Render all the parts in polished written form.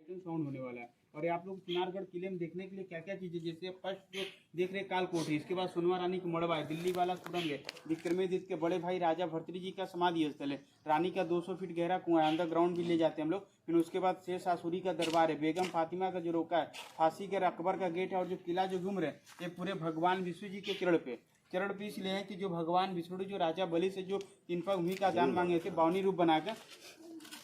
Action sound होने वाला है। और ये आप लोग चुनारगढ़ किले में देखने के लिए क्या क्या चीज़ें, जैसे फर्स्ट जो देख रहे काल कोठी, इसके बाद सोनवा रानी का मड़वा है, दिल्ली वाला सुरंग है, विक्रमादित्य के बड़े भाई राजा भर्तृ जी का समाधि स्थल है, रानी का 200 फीट गहरा कुआं है, अंडरग्राउंड भी ले जाते हैं हम लोग। फिर उसके बाद शेष आसुरी का दरबार है, बेगम फातिमा का जो रोका है, फांसी के अकबर का गेट है, और जो किला जो घूम रहे हैं ये पूरे भगवान विष्णु जी के चरण पे इसलिए है कि जो भगवान विष्णु जो राजा बलि से जो तिनपा भूमि का दान मांगे थे बावनी रूप बनाकर,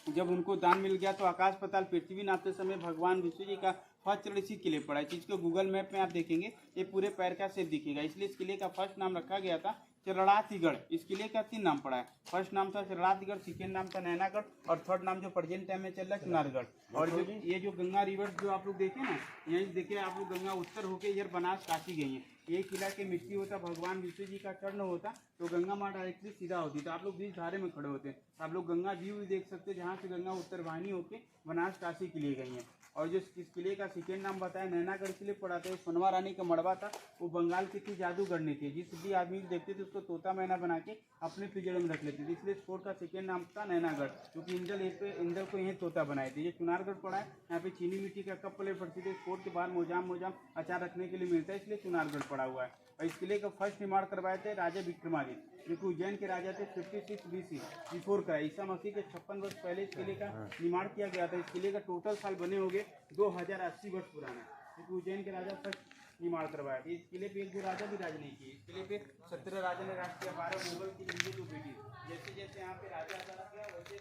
जब उनको दान मिल गया तो आकाश पाताल पृथ्वी नापते समय भगवान विष्णु जी का फर्स्ट चरण इसी किले पड़ा है। चीज़ को गूगल मैप में आप देखेंगे ये पूरे पैर का शेप दिखेगा, इसलिए इस किले का फर्स्ट नाम रखा गया था चरणातीगढ़। इस किले का 3 नाम पड़ा है, फर्स्ट नाम था चरणातीगढ़, सेकेंड नाम था नैनागढ़, और थर्ड नाम जो प्रेजेंट टाइम में चल रहा है चुनारगढ़। और जो ये जो गंगा रिवर जो आप लोग देखे ना, यहीं देखिए आप लोग गंगा उत्तर होके इधर बनास काशी गई है। ये किला के मिट्टी होता, भगवान विष्णु जी का चरण होता तो गंगा माँ डायरेक्टली सीधा होती, तो आप लोग बीच धारे में खड़े होते हैं, आप लोग गंगा व्यू भी देख सकते हैं जहाँ से गंगा उत्तर वाहिनी होकर बनास काशी के लिए गई है। और जो इस किले का सेकेंड नाम बताया नैनागढ़ के लिए पड़ा था, सोनवा रानी का मड़वा था, वो बंगाल की थी जादूगरनी थी, जिस भी आदमी को देखते थे उसको तोता मैना बना के अपने पिंजड़े में रख लेते थे, इसलिए स्पोर्ट का सेकेंड नाम था नैनागढ़, क्योंकि इंद्र को यही तोता बनाए थे। ये चुनारगढ़ पड़ा है, यहाँ पे चीनी मिट्टी का कप प्लेट पड़ती थी, स्पोर्ट के बाहर मोजाम अचार रखने के लिए मिलता है, इसलिए चुनारगढ़ पड़ा हुआ है। और इस किले का फर्स्ट निर्माण करवाए थे राजा विक्रमादित्य, जो कि उज्जैन के राजा थे 56 BC बिफोर का, ईसा मसीह के 56 वर्ष पहले इस किले का निर्माण किया गया था। इस किले का टोटल साल बने होंगे 2080 वर्ष पुराना, क्योंकि उज्जैन के राजा फर्स्ट निर्माण करवाया था। इस किले पे एक भी राजा भी राज नहीं किए, इस किले पे 17 राजा ने राज किया, 12 मुगल की इंडियन जो बेटी, जैसे जैसे यहाँ पे राजा आना गया वैसे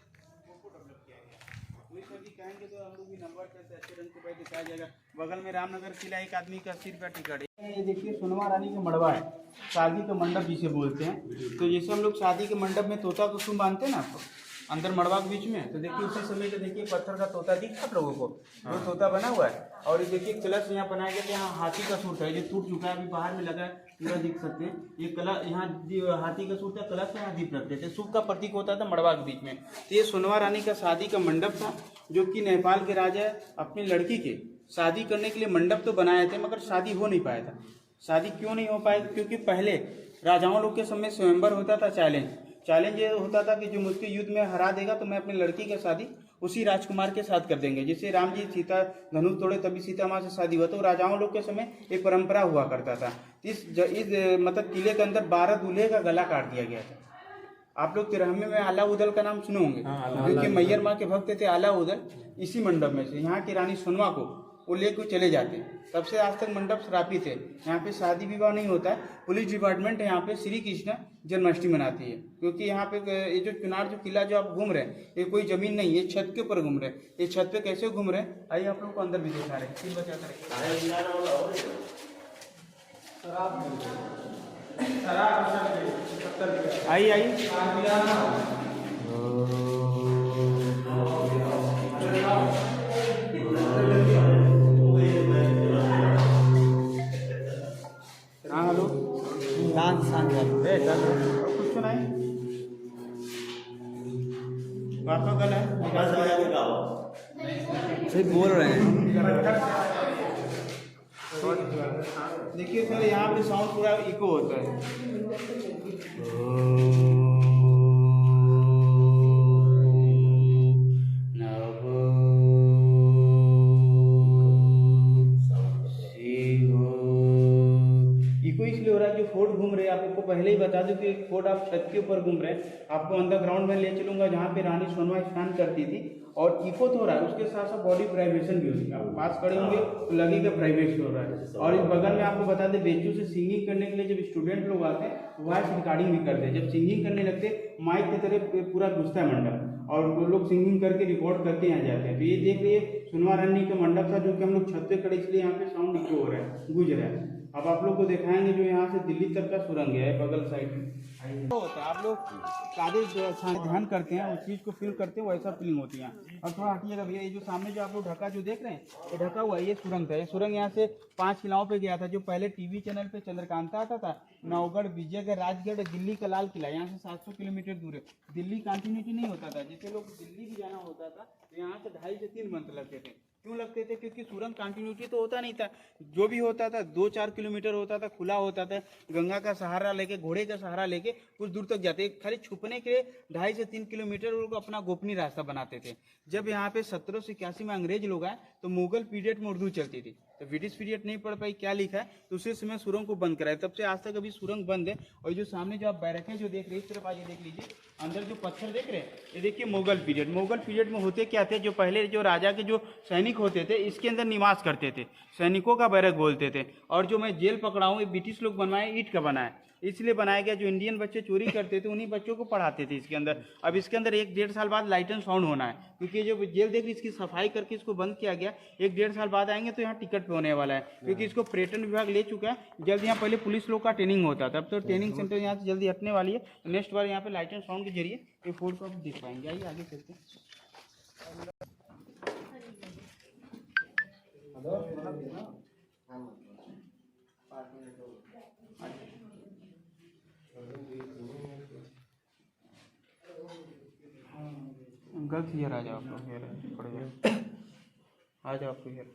को डेवलप किया गया। वही सभी कहेंगे तो हम लोग भी नंबर कैसे अच्छे रंग से भाई दिखाया जाएगा। बगल में रामनगर किला, एक आदमी का 80 रुपया टिकट है। ये देखिए सोनवा रानी का मड़वा है, शादी का मंडप जिसे बोलते हैं। तो जैसे हम लोग शादी के मंडप में तोता कुसुम बांधते हैं ना आपको अंदर मड़वा के बीच में, तो देखिए उसी समय का देखिए पत्थर का तोता दिख आप लोगों को, वो तोता बना हुआ है। और ये देखिए कलश यहाँ बनाया गया, यहाँ हाथी का सूट है जो टूट चुका है, अभी बाहर में लगा है, पूरा देख सकते हैं। ये कलश यहाँ हाथी का सूट है, कलश यहाँ दीप रखते थे, शुभ का प्रतीक होता था मड़वा के बीच में। तो ये सोनवा रानी का शादी का मंडप था, जो कि नेपाल के राजा अपनी लड़की के शादी करने के लिए मंडप तो बनाए थे, मगर शादी हो नहीं पाया था। शादी क्यों नहीं हो पाई? क्योंकि पहले राजाओं लोग के समय स्वयंवर होता था, चैलेंज ये होता था कि जो मुझको युद्ध में हरा देगा तो मैं अपनी लड़की की शादी उसी राजकुमार के साथ कर देंगे। जैसे राम जी सीता धनुष तोड़े तभी सीता माँ से शादी हुआ, तो राजाओं लोग के समय एक परंपरा हुआ करता था। इस मतलब किले के अंदर 12 दूल्हे का गला काट दिया गया था। आप लोग 93 में आला उदल का नाम सुने होंगे, क्योंकि मैयर माँ के भक्त थे आला उदल, इसी मंडप में से यहाँ की रानी सोनवा को वो लेकर चले जाते हैं। तब से आज तक मंडप श्रापित है, यहाँ पे शादी विवाह नहीं होता है। पुलिस डिपार्टमेंट है यहाँ पे श्री कृष्ण जन्माष्टमी मनाती है, क्योंकि यहाँ पे ये जो चुनार जो किला जो आप घूम रहे हैं ये कोई जमीन नहीं है, छत के ऊपर घूम रहे हैं। ये छत पे कैसे घूम रहे हैं आइए आप लोग को अंदर भी दिखा रहे हैं। आइए हाँ हेलो कुछ सुनाई बात तो गल है, सही बोल रहे हैं। देखिए सर यहाँ पे साउंड पूरा इको होता है। इको इसलिए हो रहा है, जो फोर्ट घूम रहे हैं आपको पहले ही बता दूं कि फोर्ट आप छत के ऊपर घूम रहे हैं, आपको अंदर ग्राउंड में ले चलूंगा जहाँ पे रानी सोनवा स्नान करती थी। और इको तो हो रहा है, उसके साथ साथ बॉडी प्राइवेशन भी होती है। आप पास खड़े होंगे तो लगेगा प्राइवेट हो रहा है। और इस बगल में आपको बता दें बेंचों से सिंगिंग करने के लिए जब स्टूडेंट लोग आते हैं वॉइस रिकॉर्डिंग भी करते हैं। जब सिंगिंग करने लगते माइक की तरह पूरा घुसता है मंडप, और वो लोग सिंगिंग करके रिकॉर्ड करके यहाँ जाते हैं। तो ये देख लीजिए सोनवा रानी का मंडप था, जो कि हम लोग छत पे खड़े, इसलिए यहाँ पे साउंड इको हो रहा है, गूंज रहा है। अब आप लोग को दिखाएंगे जो यहाँ से दिल्ली तक का सुरंग है बगल साइड में। तो होता है आप लोग कागज ध्यान करते हैं, उस चीज़ को फील करते हैं, वैसा फीलिंग होती है। और थोड़ा हटिएगा भैया, ये जो सामने जो आप लोग ढका जो देख रहे हैं ये ढका हुआ है, ये सुरंग था। ये सुरंग यहाँ से 5 किलाओं पे गया था, जो पहले टीवी चैनल पे चंद्रकांता आता था, नवगढ़, विजयगढ़, राजगढ़, दिल्ली का लाल किला, यहाँ से 700 किलोमीटर दूर है। दिल्ली कंटिन्यूटी नहीं होता था, जैसे लोग दिल्ली भी जाना होता था तो यहाँ से 2.5 से 3 घंटे लगते थे। क्यों लगते थे? क्योंकि सुरंग कंटिन्यूटी तो होता नहीं था, जो भी होता था 2-4 किलोमीटर होता था, खुला होता था। गंगा का सहारा लेके, घोड़े का सहारा लेके कुछ दूर तक जाते, खाली छुपने के लिए 2.5 से 3 किलोमीटर वो लोग अपना गोपनीय रास्ता बनाते थे। जब यहाँ पे 1781 में अंग्रेज लोग आए तो मुगल पीरियड में उर्दू चलती थी, तो ब्रिटिश पीरियड नहीं पढ़ पाई, क्या लिखा है, तो उसी समय सुरंग को बंद कराया। तब से आज तक अभी सुरंग बंद है। और जो सामने जो आप बैरकें जो देख रहे हैं, इस तरफ आइए देख लीजिए, अंदर जो पत्थर देख रहे हैं, ये देखिए मुगल पीरियड में होते क्या थे, जो पहले जो राजा के जो सैनिक होते थे इसके अंदर निवास करते थे, सैनिकों का बैरक बोलते थे। और जो मैं जेल पकड़ा हूँ ये ब्रिटिश लोग बनवाए, ईंट का बना है, इसलिए बनाया गया। जो इंडियन बच्चे चोरी करते थे उन्हीं बच्चों को पढ़ाते थे इसके अंदर। अब इसके अंदर 1-1.5 साल बाद लाइट एंड साउंड होना है, क्योंकि जो जेल देख रही इसकी सफाई करके इसको बंद किया गया। 1-1.5 साल बाद आएंगे तो यहाँ टिकट पे होने वाला है, क्योंकि इसको पर्यटन विभाग ले चुका है। जल्द यहाँ पहले पुलिस लोग का ट्रेनिंग होता था, अब तो ट्रेनिंग सेंटर यहाँ से जल्दी हटने वाली है। तो नेक्स्ट बार यहाँ पे लाइट एंड साउंड के जरिए ये फोर्ट को आप देख पाएंगे। आइए आगे चलते हैं। गलत हियर आ जाओ आप लोग, हियर पड़ जाओ, आ जाओ आपको हियर पड़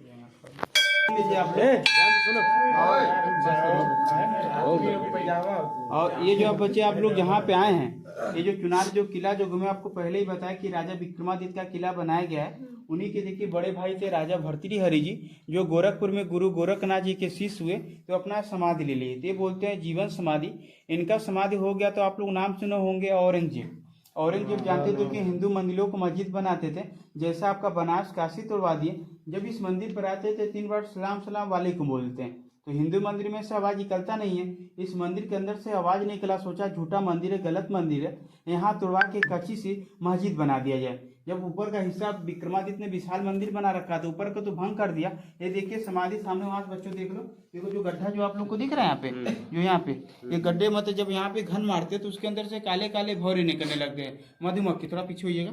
और ये जो आप बच्चे आप लोग जहाँ पे आए हैं, ये जो चुनार जो किला जो मैं आपको पहले ही बताया कि राजा विक्रमादित्य का किला बनाया गया है, उन्हीं के देखिए बड़े भाई थे राजा भर्तृहरि जी, जो गोरखपुर में गुरु गोरखनाथ जी के शिष्य हुए, तो अपना समाधि ले लिए थे, बोलते हैं जीवन समाधि। इनका समाधि हो गया तो आप लोग नाम सुने होंगे औरंगजेब। औरंगजेब जानते थे कि हिंदू मंदिरों को मस्जिद बनाते थे, जैसा आपका बनारस काशी तोड़वा दिए। जब इस मंदिर पर आते थे 3 बार सलाम सलाम वालेकुम बोलते हैं, तो हिंदू मंदिर में से आवाज़ निकलता नहीं है, इस मंदिर के अंदर से आवाज़ निकला, सोचा झूठा मंदिर है, गलत मंदिर है, यहाँ तोड़वा के कच्ची सी मस्जिद बना दिया जाए। जब ऊपर का हिस्सा विक्रमादित्य ने विशाल मंदिर बना रखा था, ऊपर का तो भंग कर दिया। ये देखिए समाधि सामने, वहां बच्चों देख लो, देखो जो गड्ढा जो आप लोग को दिख रहा है यहाँ पे, जो यहाँ पे ये गड्ढे, मतलब जब यहाँ पे घन मारते तो उसके अंदर से काले काले भौरे निकलने लगते हैं, मधुमक्खी, थोड़ा पीछे होइएगा,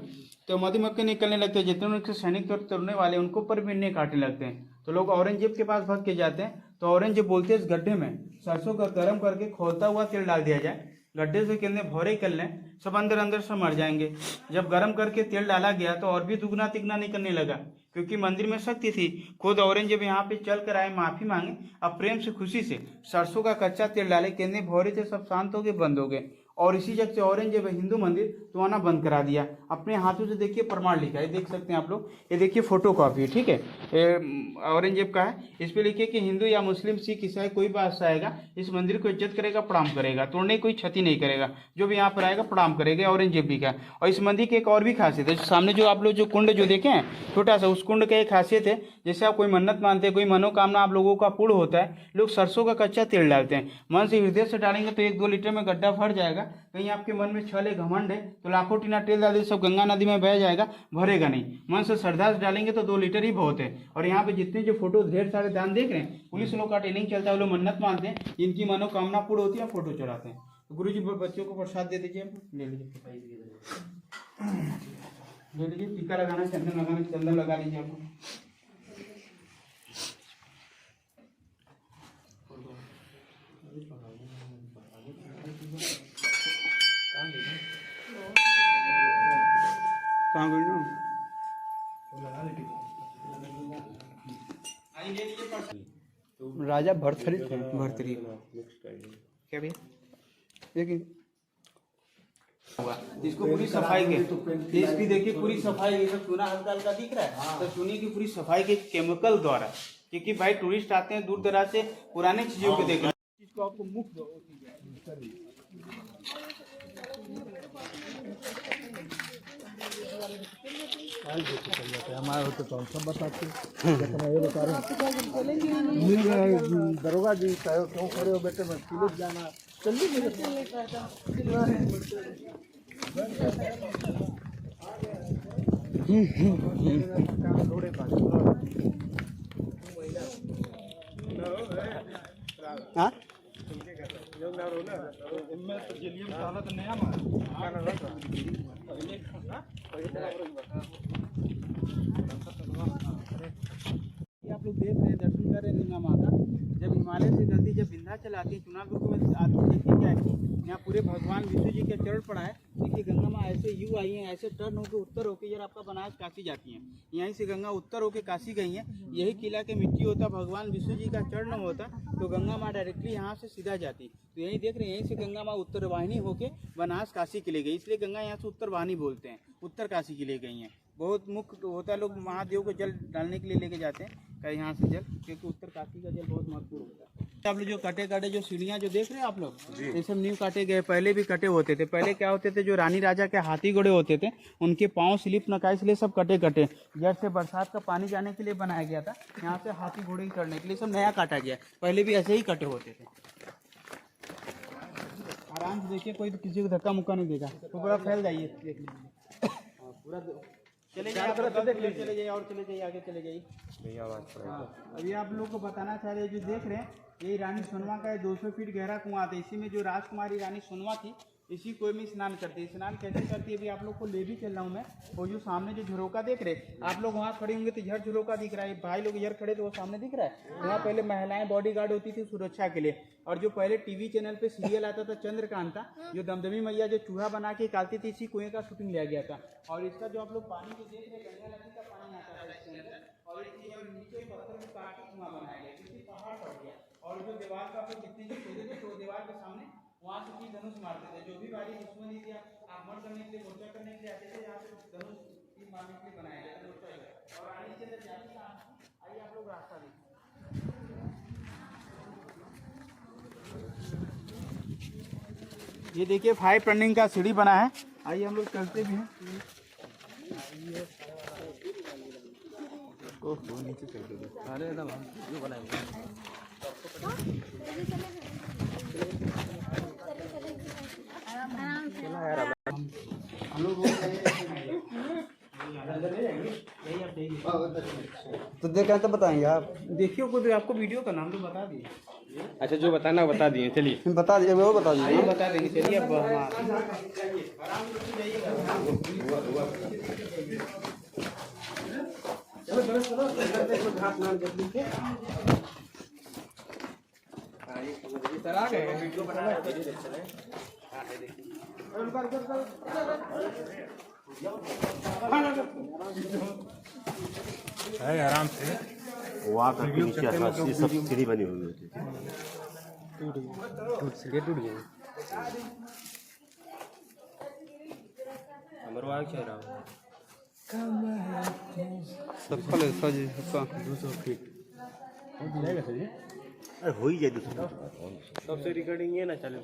तो मधुमक्खी निकलने लगते हैं। जितने उनके सैनिक तोड़ने वाले उनको पर बिन्ने काटने लगते हैं, तो लोग औरंगजेब के पास भाग के जाते हैं। तो औरंगजेब बोलते हैं इस गड्ढे में सरसों का गर्म करके खोलता हुआ तेल डाल दिया जाए, गड्ढे से कितने भौरे निकलने, सब अंदर अंदर से मर जाएंगे। जब गर्म करके तेल डाला गया तो और भी दुगना तिगना निकलने लगा, क्योंकि मंदिर में शक्ति थी। खुद औरंगजेब यहाँ पे चल कर आए, माफी मांगे, अब प्रेम से खुशी से सरसों का कच्चा तेल डाले, कितने भौरे थे सब शांत हो गए, बंद हो गए। और इसी जगह से औरंगजेब हिंदू मंदिर तो आना बंद करा दिया, अपने हाथों से देखिए प्रमाण लिखा है, देख सकते हैं आप लोग, ये देखिए फोटो कॉपी है, ठीक है, औरंगजेब का है। इस पे लिखिए कि हिंदू या मुस्लिम सिख ईसाई कोई भी आएगा इस मंदिर को इज्जत करेगा, प्रणाम करेगा, तोड़ने की कोई क्षति नहीं करेगा, जो भी यहाँ पर आएगा प्रणाम करेगा, औरंगजेब भी का। और इस मंदिर की एक और भी खासियत है, सामने जो आप लोग जो कुंड जो देखे हैं छोटा सा, उस कुंड का एक खासियत है, जैसे आप कोई मन्नत मानते हैं, कोई मनोकामना आप लोगों का पूर्ण होता है, लोग सरसों का कच्चा तेल डालते हैं, मन से हृदय से डालेंगे तो 1-2 लीटर में गड्ढा भर जाएगा। कहीं आपके मन में छल है, घमंड है, तो लाखों टीना तेल डाल दे, सब गंगा नदी में बह जाएगा, भरेगा नहीं। मन से श्रद्धा से डालेंगे तो 2 लीटर ही बहुत है। और यहाँ पे जितने जो फोटो ढेर सारे दान देख रहे हैं, पुलिस लोग का ट्रेनिंग चलता है, वो लोग मन्नत मानते हैं, इनकी मनोकामना पूर्ण होती है, फोटो चढ़ाते हैं। तो गुरु जी बच्चों को प्रसाद दे दीजिए, ले लीजिए, ले लीजिए, टीका लगाना, चंदन लगा लीजिए आपको। कहाँ गई ना? राजा भर्तृहरि थे, भर्तृहरि क्या भैया, लेकिन इसको पूरी सफाई के, इसकी देखिए पूरी सफाई, ये सब चूना हल्का हल्का दिख रहा है, तो चूने की पूरी सफाई के केमिकल द्वारा, क्योंकि भाई टूरिस्ट आते हैं दूर दराज से पुराने चीजों को देखना, इसको आपको मुफ्त हमारे होते तो हम सब बताते, ये बता रहे दरोगा जी क्यों खड़े हो बेटे, मैं पुलिस जाना जल्दी हाँ आप लोग देख रहे हैं, दर्शन कर रहे हैं गंगा माता। जब हिमालय से नदी जब विंध्याचल आती है, चुनाव में आती है, देखिए क्या है कि यहाँ पूरे भगवान विष्णु जी के चरण पड़ा है, देखिए गंगा माँ ऐसे यू आई हैं, ऐसे टर्न होकर उत्तर होकर यार आपका बनारस काशी जाती हैं। यहीं से गंगा उत्तर होकर काशी गई हैं। यही किला के मिट्टी होता, भगवान विष्णु जी का चरण होता, तो गंगा माँ डायरेक्टली यहाँ से सीधा जाती। तो यहीं देख रहे हैं, यहीं से गंगा माँ उत्तर वाहिनी होकर बनारस काशी के लिए गई, इसलिए गंगा यहाँ से उत्तर वाहिनी बोलते हैं, उत्तर काशी के लिए गई हैं। बहुत मुख्य होता है, लोग महादेव को जल डालने के लिए लेके जाते हैं कहीं यहाँ से जल, क्योंकि उत्तर काशी का जल बहुत महत्वपूर्ण होता है। आप लोग जो कटे कटे जो सीढ़ियाँ जो देख रहे हैं आप लोग, ये सब न्यू काटे गए, पहले भी कटे होते थे। पहले क्या होते थे, जो रानी राजा के हाथी घोड़े होते थे, उनके पाँव स्लिप न खाए, इसलिए सब कटे कटे। जड़ से बरसात का पानी जाने के लिए बनाया गया था, यहाँ से हाथी घोड़े चढ़ने के लिए सब नया काटा गया। पहले भी ऐसे ही कटे होते थे। आराम से देखिए, कोई तो किसी को धक्का मुक्का नहीं देगा, तो पूरा फैल जाइए, देख लीजिए पूरा। चले जाइए, चले जाइए और चले जाइए, आगे चले जाइए। हाँ, अभी आप लोग को बताना चाह रहे, जो देख रहे हैं, यही रानी सोनवा का 200 फीट गहरा कुआं था। इसी में जो राजकुमारी रानी सोनवा थी, इसी कुएं में स्नान करती है। स्नान कैसे करती है, अभी आप लोग को ले भी चल रहा हूँ मैं। वो जो सामने जो झरोका देख रहे, आप लोग वहाँ खड़े होंगे तो इधर झरोका दिख रहा है, भाई लोग इधर खड़े तो वो सामने दिख रहा है। वहाँ पहले महिलाएं बॉडीगार्ड होती थी सुरक्षा के लिए। और जो पहले टीवी चैनल पे सीरियल आता था चंद्रकांता, जो दमदमी मैया जो चूहा बना के निकालती थी, इसी कुएं का शूटिंग लिया गया था। और इसका जो आप लोग पानी जो देख रहे, गंगा नदी का पानी आता है इसके अंदर, और इसके नीचे पत्थर को काट के कुआं बनाया गया, क्योंकि पहाड़ पड़ गया। और जो दीवार का आप लोग जितने भी खोदे थे, तो दीवार के सामने वहाँ से तीर धनुष मारते थे। जो भी बारी दुश्मनी थी, आक्रमण करने के लिए, मोर्चा करने के लिए आते थे, यहाँ से धनुष तीर मारने के लिए बनाया गया था मोर्चा। और आगे से जाती है, आइए आप लोग रास्ता देखिए। ये देखिए 5 टर्निंग का सीढ़ी बना है, आइए हम लोग चलते भी हैं। नीचे चलते अरे एकदम जो बनाएंगे हम लोग तो देखा तो बताएंगे आप। देखिए, कोई आपको वीडियो का नाम तो बता दिए। अच्छा, जो बताना बता दिए, चलिए बता दीजिए, वो बता दीजिए। बता देंगे, चलिए अब आराम से वहाँ का नीचे ये सब सीढ़ी बनी हुई होती थी। टूट गए हमारे वहाँ क्या रहा सजी 200 फीट जाएगा सर जी। अरे हो ही जाए दूसरा। सबसे रिकॉर्डिंग है ना, चालू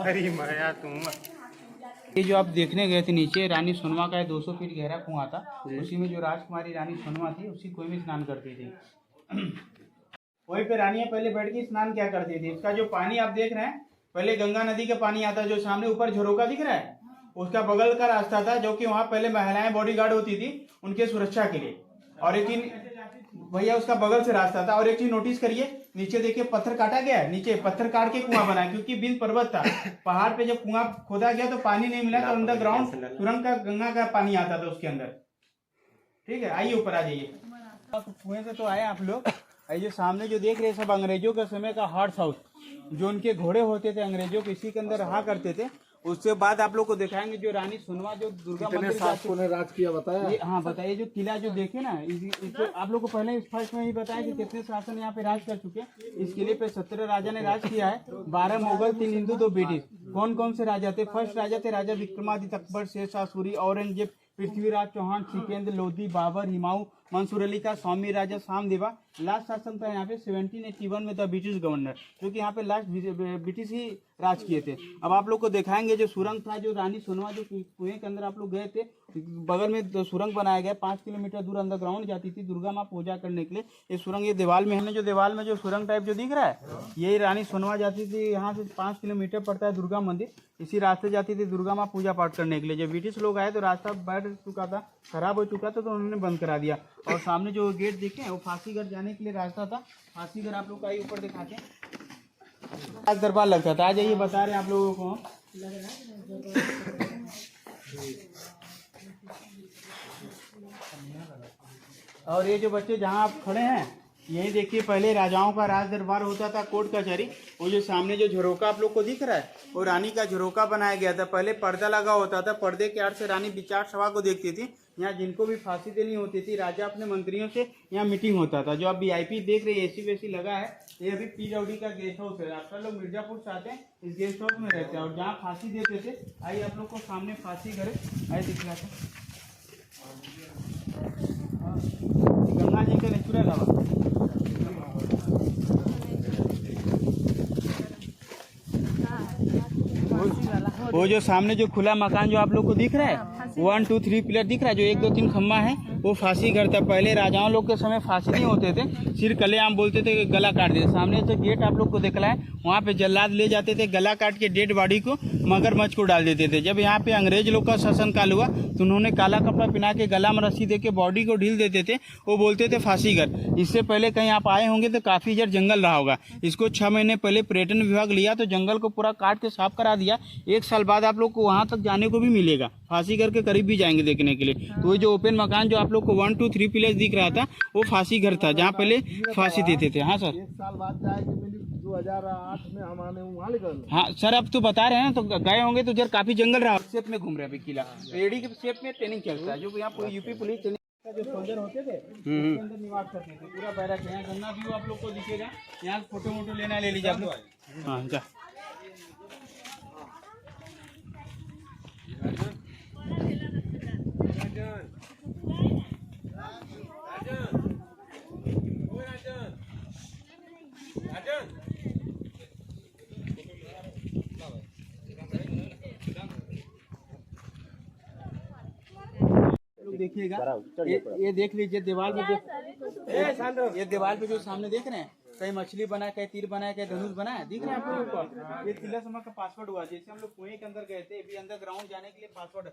अरे माया तुम। ये जो आप देखने गए थे नीचे, रानी सोनवा का 200 फीट गहरा कुआं था, उसी में जो राजकुमारी रानी सोनवा थी, उसी कुएं में स्नान करती थी। वहीं पे रानियां पहले बैठ के स्नान क्या करती थी। इसका जो पानी आप देख रहे हैं, पहले गंगा नदी का पानी आता, जो सामने ऊपर झरोका दिख रहा है, उसका बगल का रास्ता था, जो कि वहाँ पहले महिलाएं बॉडीगार्ड होती थी उनके सुरक्षा के लिए। और एक चीज भैया, उसका बगल से रास्ता था। और एक चीज नोटिस करिए, नीचे देखिए पत्थर काटा गया है, नीचे पत्थर काट के कुआं बना, क्योंकि बिंद पर्वत था। पहाड़ पे जब कुआं खोदा गया तो पानी नहीं मिला, तो अंडरग्राउंड तुरंत का गंगा का पानी आता था उसके अंदर। ठीक है, आइए ऊपर आ जाइए। कुएं से तो आए आप लोग। ये सामने जो देख रहे हैं, सब अंग्रेजों के समय का हॉर्स हाउस, जो उनके घोड़े होते थे अंग्रेजों के, इसी के अंदर रहा करते थे। उसके बाद आप लोग को दिखाएंगे जो रानी सोनवा जो दुर्गा मंदिर ने राज किया बताया। हाँ बताइए, जो किला जो देखे ना, इसको आप लोग को पहले फर्स्ट में ही बताया कि कितने शासन यहाँ पे राज कर चुके। इस किले पे 17 राजा ने राज किया है, 12 मुगल, 3 हिंदू, 2 ब्रिटिश। कौन कौन से राजा थे? फर्स्ट राजा थे राजा विक्रमादित्य, अकबर, शेरशाह सूरी, औरंगजेब, पृथ्वीराज चौहान, सिकेंद्र लोधी, बाबर, हिमायू, मंसूर अली का, स्वामी राजा सामदेवा। लास्ट शासन था यहाँ पे 1781 में था ब्रिटिश गवर्नर, क्योंकि यहाँ पे लास्ट ब्रिटिश ही राज किए थे। अब आप लोग को दिखाएंगे जो सुरंग था, जो रानी सोनवा जो कुएं के अंदर आप लोग गए थे, बगल में तो सुरंग बनाया गया, 5 किलोमीटर दूर अंडरग्राउंड जाती थी दुर्गा माँ पूजा करने के लिए। ये सुरंग, ये दीवार में है, जो दीवार में जो सुरंग टाइप जो दिख रहा है, यही रानी सोनवा जाती थी। यहाँ से 5 किलोमीटर पड़ता है दुर्गा मंदिर, इसी रास्ते जाती थी दुर्गा माँ पूजा पाठ करने के लिए। जब ब्रिटिश लोग आए तो रास्ता बैठ चुका था, खराब हो चुका था, तो उन्होंने बंद करा दिया। और सामने जो गेट देखे वो फांसीगढ़ जाने के लिए रास्ता था। फांसीगढ़ आप लोग का ऊपर दिखाते हैं, आज दरबार लगता था। आ जाइए, बता रहे हैं आप लोगों को। और ये जो बच्चे जहाँ आप खड़े हैं, यही देखिए पहले राजाओं का राज दरबार होता था, कोर्ट कचहरी। वो जो सामने जो झरोका आप लोग को दिख रहा है वो रानी का झरोका बनाया गया था। पहले पर्दा लगा होता था, पर्दे के आड़ से रानी विचार सभा को देखती थी। यहाँ जिनको भी फांसी देनी होती थी राजा अपने मंत्रियों से यहाँ मीटिंग होता था। जो आप VIP देख रहे हैं AC वेसी लगा है, ये अभी PWD का गेस्ट हाउस है। आप लोग मिर्जापुर से आते हैं इस गेस्ट हाउस में रहते हैं और जहाँ फांसी देते थे, आइए आप लोग को सामने फांसी घर है, आइए दिखलाते हैं। गंगा जी का नेचुरल हवा। वो जो सामने जो खुला मकान जो आप लोग को दिख रहा है 1 2 3 पिलर दिख रहा है, जो 1 2 3 खम्बा है, वो फांसी घर था। पहले राजाओं लोग के समय फांसी नहीं होते थे, सिर कलेआम बोलते थे कि गला काट देते। सामने जो गेट आप लोग को दिख रहा है वहाँ पे जल्लाद ले जाते थे, गला काट के डेड बॉडी को मगरमच्छ को डाल देते थे। जब यहाँ पे अंग्रेज लोग का शासन काल हुआ तो उन्होंने काला कपड़ा पहना के गला में रस्सी दे के बॉडी को ढील देते थे, वो बोलते थे फांसी घर। इससे पहले कहीं आप आए होंगे तो काफी जड़ जंगल रहा होगा। इसको 6 महीने पहले पर्यटन विभाग लिया तो जंगल को पूरा काट के साफ करा दिया। 1 साल बाद आप लोग को वहाँ तक जाने को भी मिलेगा, फांसी घर के करीब भी जाएंगे देखने के लिए। तो वो जो ओपन मकान जो आप लोग को 1 2 3 पिलर दिख रहा था वो फांसी घर था, जहाँ पहले फांसी देते थे। हाँ सर, 1 साल बाद जाएगी मिली 2008 में हम आने वहाँ निकल। हाँ सर, अब तो बता रहे हैं ना, तो गए होंगे तो जर काफी जंगल रहा। शेप में घूम रहे हैं अभी किला, रेडी के शेप में ट्रेनिंग चलता है। जो यहाँ पूरी यूपी पुलिस ट्रेनिंग का जो सोल्जर होते थे उसके अंदर निवास करते थे। पूरा बैरक है। यहाँ गन्ना व्यू आप लोग को दिखेगा। यहाँ फोटो वोटो लेना ले लीजिए आप लोग। हाँ जा। देखिएगा, ये देख लीजिए दीवार पे ये दीवार पे जो सामने देख रहे हैं, कहीं मछली बना है, कहीं तीर बना है, कहीं धनुष बना है, दिख रहे हैं आप लोगों को। ये तिलस्म का पासवर्ड हुआ। जैसे हम लोग कुएं के अंदर गए थे, अभी अंडरग्राउंड जाने के लिए पासवर्ड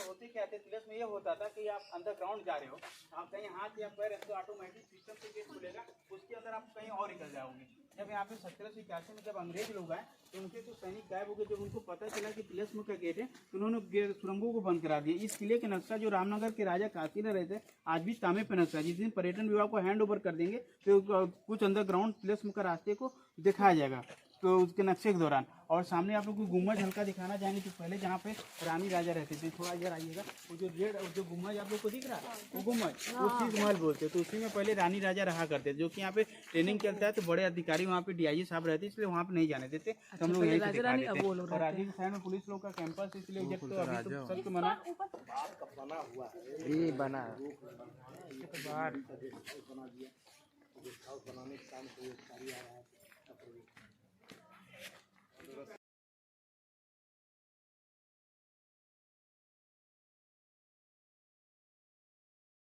होते क्या थे तिलस्म में, ये होता था कि आप अंडरग्राउंड जा रहे हो, आप कहीं हाथ या पैर तो ऑटोमेटिक सिस्टम से गेट खुलेगा, उसके अंदर आप कहीं और निकल जाओगे। जब यहाँ पे 1781 में जब अंग्रेज लोग आए तो उनके तो सैनिक गायब हो गए। जब उनको पता चला कि तिलस्म का गेट है तो उन्होंने सुरंगों को बंद करा दिया। इस किले के नक्शा जो रामनगर के राजा काशी ने रहे थे, आज भी तांबे पे नक्शा। जिस दिन पर्यटन विभाग को हैंड ओवर कर देंगे तो कुछ अंडरग्राउंड तिलस्म का रास्ते को दिखाया जाएगा तो उसके नक्शे के दौरान। और सामने आप लोग को गुम्बज हल्का दिखाना चाहेंगे तो पहले जहाँ पे रानी राजा रहते थे, थोड़ा इधर आइएगा, वो जो गुम्बज आप लोग को दिख रहा है वो गुम्बज वो शीश महल बोलते हैं। तो उसी में पहले रानी राजा रहा करते थे। जो कि यहाँ पे ट्रेनिंग चलता है तो बड़े अधिकारी वहाँ पे DIG साहब रहते, इसलिए वहाँ पे नहीं जाने देते। तो हम लोग यही से दिखा देते। और आगे की साइड में पुलिस लोग का कैंपस, इसलिए तो अभी तो सबको मना बना